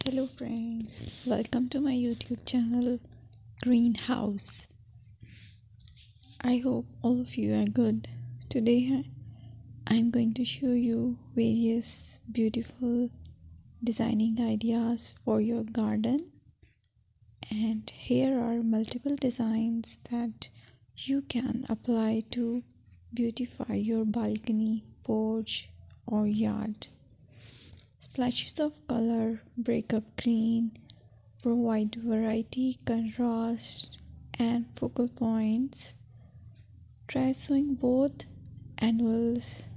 Hello friends, welcome to my YouTube channel Greenhouse. I hope all of you are good. Today I'm going to show you various beautiful designing ideas for your garden, and here are multiple designs that you can apply to beautify your balcony, porch or yard. Splashes of color break up green, provide variety, contrast, and focal points. Try sowing both annuals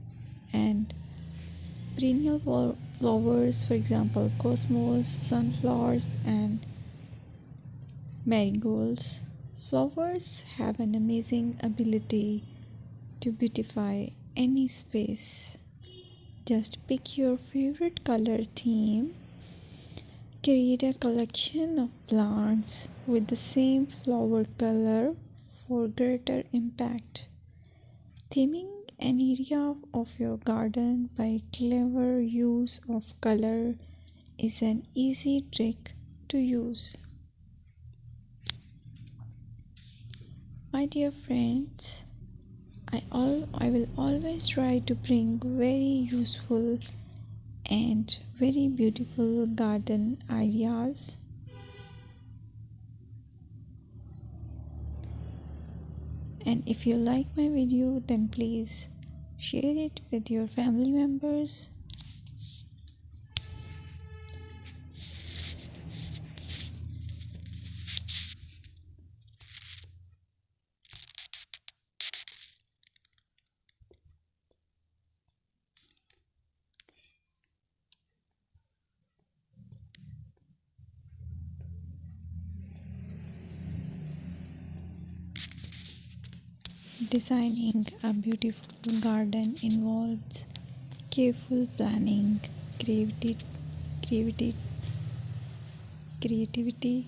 and perennial flowers, for example, cosmos, sunflowers, and marigolds. Flowers have an amazing ability to beautify any space. Just pick your favorite color theme. Create a collection of plants with the same flower color for greater impact. Theming an area of your garden by clever use of color is an easy trick to use. My dear friends, I will always try to bring very useful and very beautiful garden ideas. And if you like my video, then please share it with your family members. Designing a beautiful garden involves careful planning, creativity, creativity,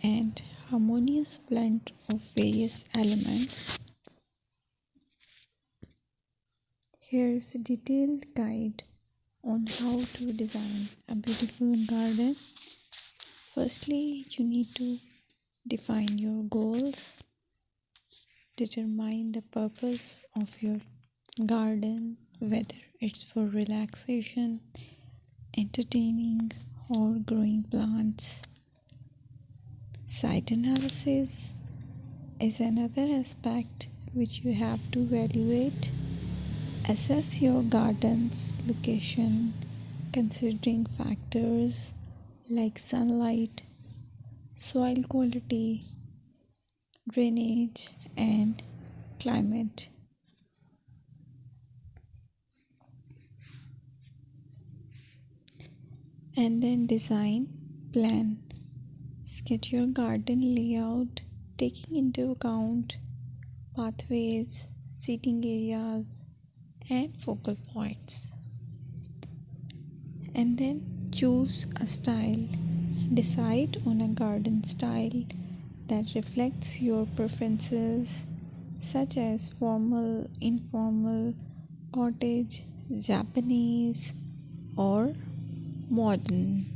and harmonious blend of various elements. Here's a detailed guide on how to design a beautiful garden. Firstly, you need to define your goals. Determine the purpose of your garden, whether it's for relaxation, entertaining, or growing plants. Site analysis is another aspect which you have to evaluate. Assess your garden's location, considering factors like sunlight, soil quality, drainage, and climate. And then design plan. Sketch your garden layout, taking into account pathways, seating areas, and focal points. And then choose a style. Decide on a garden style that reflects your preferences, such as formal, informal, cottage, Japanese, or modern.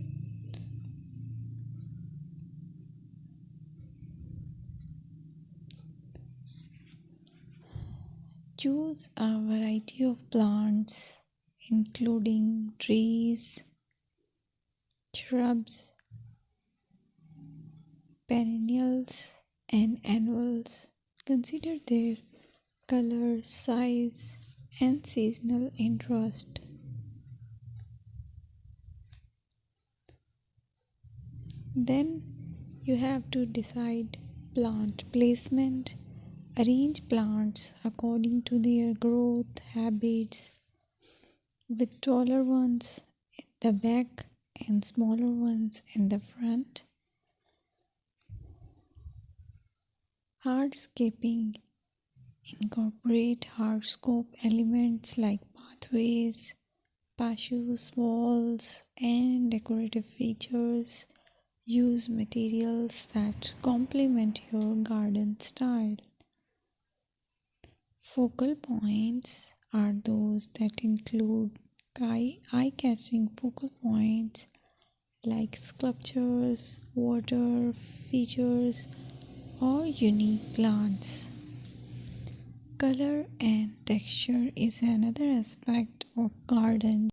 Choose a variety of plants, including trees, shrubs, perennials, and annuals. Consider their color, size, and seasonal interest. Then you have to decide plant placement. Arrange plants according to their growth habits, with taller ones in the back and smaller ones in the front. Hardscaping. Incorporate hardscape elements like pathways, patios, walls, and decorative features. Use materials that complement your garden style. Focal points are those that include eye-catching focal points like sculptures, water features, or unique plants. Color and texture is another aspect of garden.